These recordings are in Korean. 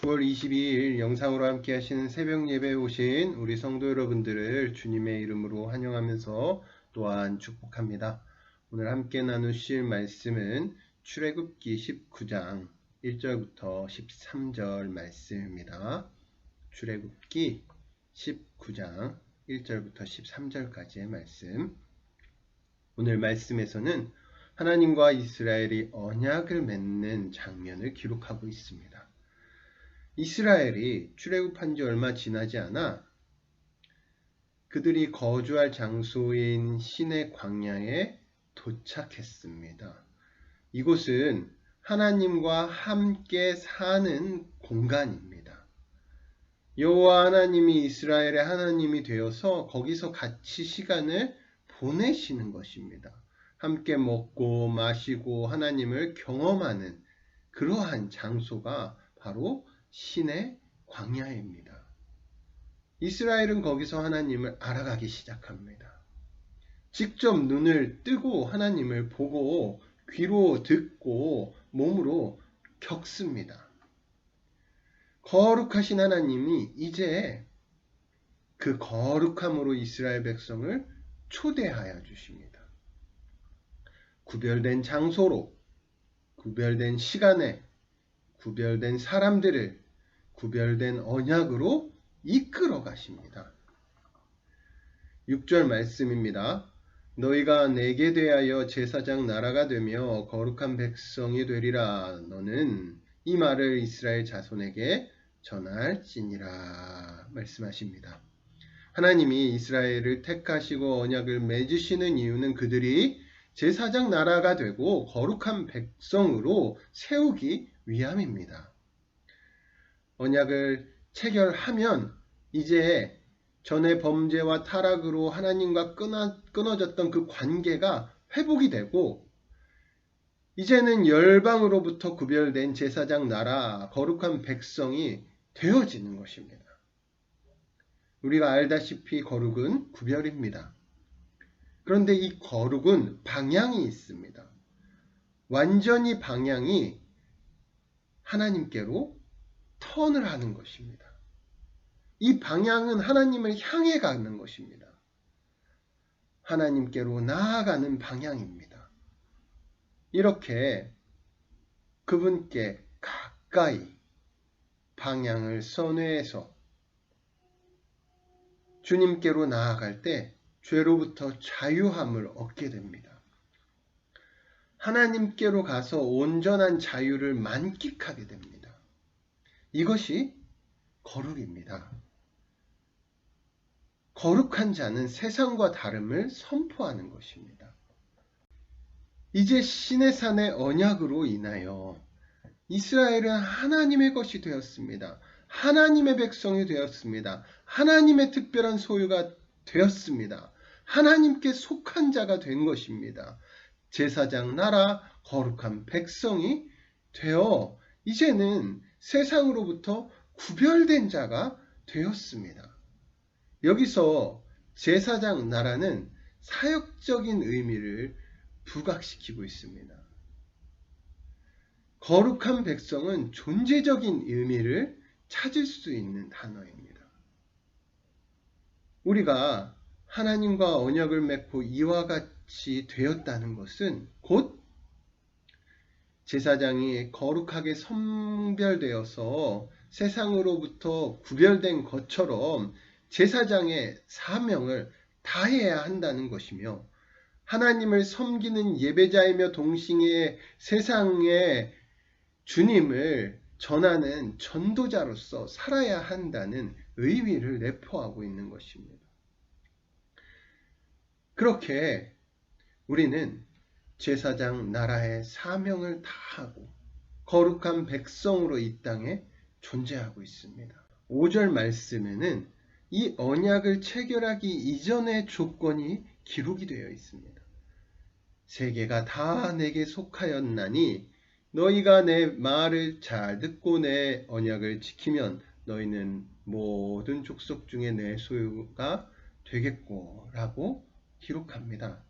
9월 22일 영상으로 함께 하시는 새벽 예배에 오신 우리 성도 여러분들을 주님의 이름으로 환영하면서 또한 축복합니다. 오늘 함께 나누실 말씀은 출애굽기 19장 1절부터 13절 말씀입니다. 출애굽기 19장 1절부터 13절까지의 말씀. 오늘 말씀에서는 하나님과 이스라엘이 언약을 맺는 장면을 기록하고 있습니다. 이스라엘이 출애굽한 지 얼마 지나지 않아 그들이 거주할 장소인 시내 광야에 도착했습니다. 이곳은 하나님과 함께 사는 공간입니다. 여호와 하나님이 이스라엘의 하나님이 되어서 거기서 같이 시간을 보내시는 것입니다. 함께 먹고 마시고 하나님을 경험하는 그러한 장소가 바로 신의 광야입니다. 이스라엘은 거기서 하나님을 알아가기 시작합니다. 직접 눈을 뜨고 하나님을 보고 귀로 듣고 몸으로 겪습니다. 거룩하신 하나님이 이제 그 거룩함으로 이스라엘 백성을 초대하여 주십니다. 구별된 장소로, 구별된 시간에, 구별된 사람들을 구별된 언약으로 이끌어 가십니다. 6절 말씀입니다. 너희가 내게 대하여 제사장 나라가 되며 거룩한 백성이 되리라. 너는 이 말을 이스라엘 자손에게 전할지니라 말씀하십니다. 하나님이 이스라엘을 택하시고 언약을 맺으시는 이유는 그들이 제사장 나라가 되고 거룩한 백성으로 세우기 위함입니다. 언약을 체결하면 이제 전의 범죄와 타락으로 하나님과 끊어졌던 그 관계가 회복이 되고 이제는 열방으로부터 구별된 제사장 나라, 거룩한 백성이 되어지는 것입니다. 우리가 알다시피 거룩은 구별입니다. 그런데 이 거룩은 방향이 있습니다. 완전히 방향이 하나님께로 턴을 하는 것입니다. 이 방향은 하나님을 향해 가는 것입니다. 하나님께로 나아가는 방향입니다. 이렇게 그분께 가까이 방향을 선회해서 주님께로 나아갈 때 죄로부터 자유함을 얻게 됩니다. 하나님께로 가서 온전한 자유를 만끽하게 됩니다. 이것이 거룩입니다. 거룩한 자는 세상과 다름을 선포하는 것입니다. 이제 시내산의 언약으로 인하여 이스라엘은 하나님의 것이 되었습니다. 하나님의 백성이 되었습니다. 하나님의 특별한 소유가 되었습니다. 하나님께 속한 자가 된 것입니다. 제사장 나라, 거룩한 백성이 되어 이제는 세상으로부터 구별된 자가 되었습니다. 여기서 제사장 나라는 사역적인 의미를 부각시키고 있습니다. 거룩한 백성은 존재적인 의미를 찾을 수 있는 단어입니다. 우리가 하나님과 언약을 맺고 이와 같이 되었다는 것은 곧 제사장이 거룩하게 선별되어서 세상으로부터 구별된 것처럼 제사장의 사명을 다해야 한다는 것이며 하나님을 섬기는 예배자이며 동시에 세상에 주님을 전하는 전도자로서 살아야 한다는 의미를 내포하고 있는 것입니다. 그렇게 우리는 제사장 나라의 사명을 다하고 거룩한 백성으로 이 땅에 존재하고 있습니다. 5절 말씀에는 이 언약을 체결하기 이전의 조건이 기록이 되어 있습니다. 세계가 다 내게 속하였나니 너희가 내 말을 잘 듣고 내 언약을 지키면 너희는 모든 족속 중에 내 소유가 되겠고 라고 기록합니다.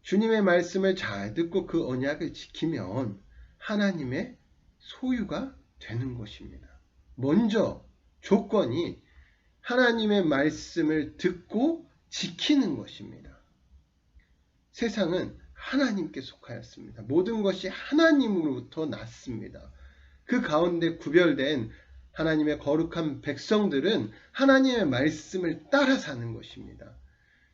주님의 말씀을 잘 듣고 그 언약을 지키면 하나님의 소유가 되는 것입니다. 먼저 조건이 하나님의 말씀을 듣고 지키는 것입니다. 세상은 하나님께 속하였습니다. 모든 것이 하나님으로부터 났습니다. 그 가운데 구별된 하나님의 거룩한 백성들은 하나님의 말씀을 따라 사는 것입니다.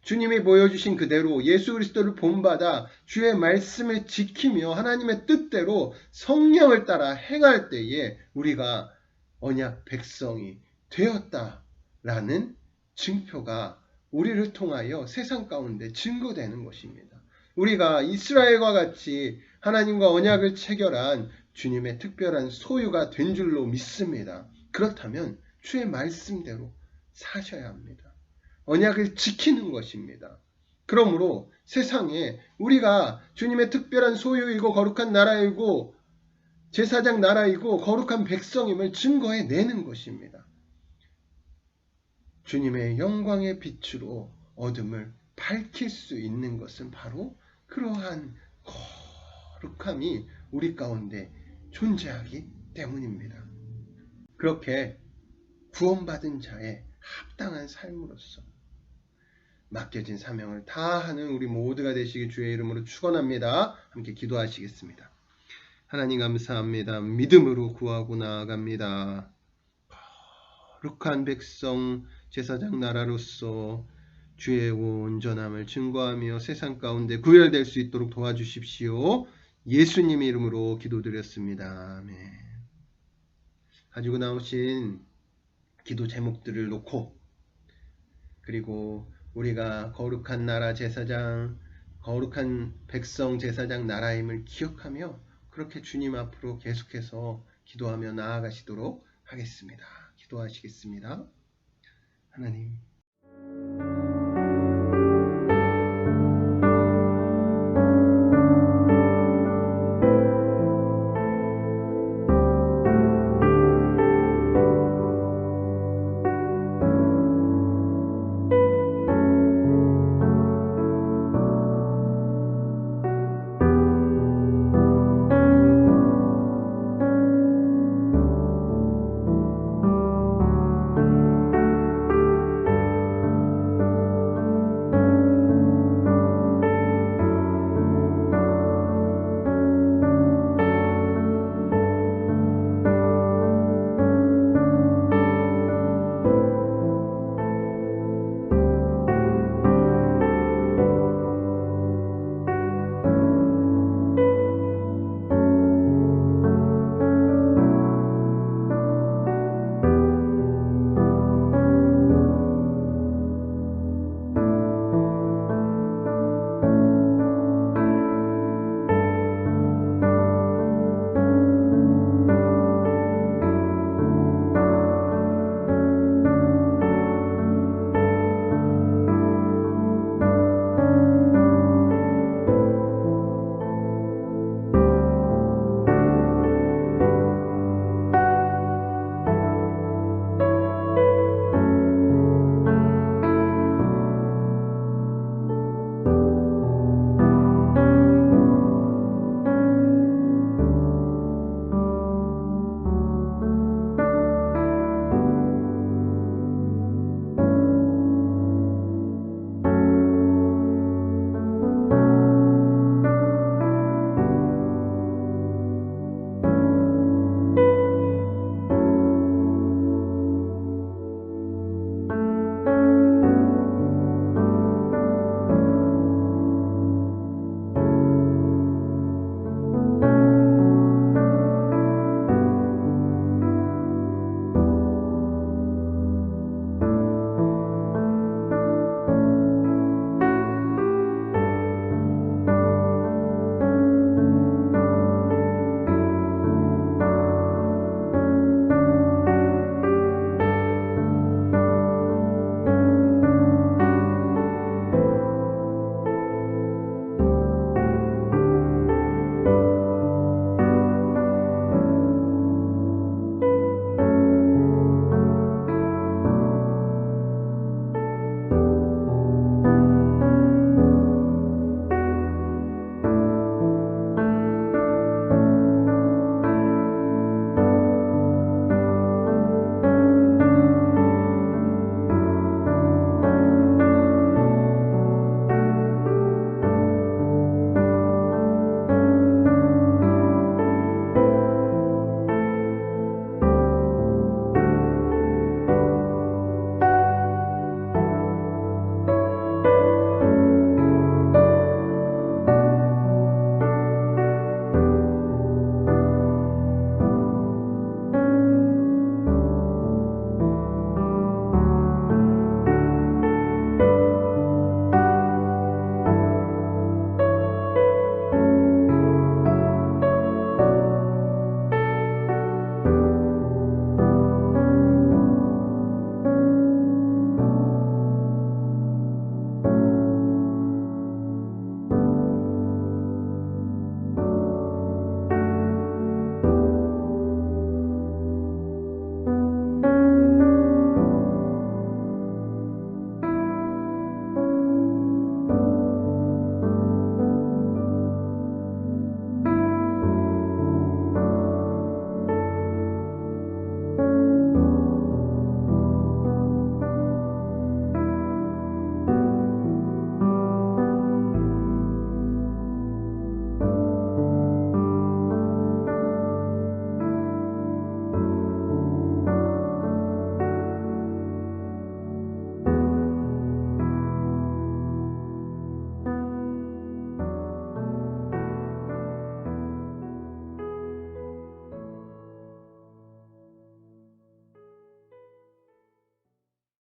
주님이 보여주신 그대로 예수 그리스도를 본받아 주의 말씀을 지키며 하나님의 뜻대로 성령을 따라 행할 때에 우리가 언약 백성이 되었다라는 증표가 우리를 통하여 세상 가운데 증거되는 것입니다. 우리가 이스라엘과 같이 하나님과 언약을 체결한 주님의 특별한 소유가 된 줄로 믿습니다. 그렇다면 주의 말씀대로 사셔야 합니다. 언약을 지키는 것입니다. 그러므로 세상에 우리가 주님의 특별한 소유이고 거룩한 나라이고 제사장 나라이고 거룩한 백성임을 증거해 내는 것입니다. 주님의 영광의 빛으로 어둠을 밝힐 수 있는 것은 바로 그러한 거룩함이 우리 가운데 존재하기 때문입니다. 그렇게 구원받은 자의 합당한 삶으로서 맡겨진 사명을 다하는 우리 모두가 되시기 주의 이름으로 축원합니다. 함께 기도하시겠습니다. 하나님 감사합니다. 믿음으로 구하고 나아갑니다. 거룩한 백성 제사장 나라로서 주의 온전함을 증거하며 세상 가운데 구별될 수 있도록 도와주십시오. 예수님의 이름으로 기도드렸습니다. 아멘. 가지고 나오신 기도 제목들을 놓고 그리고 우리가 거룩한 나라 제사장, 거룩한 백성 제사장 나라임을 기억하며 그렇게 주님 앞으로 계속해서 기도하며 나아가시도록 하겠습니다. 기도하시겠습니다. 하나님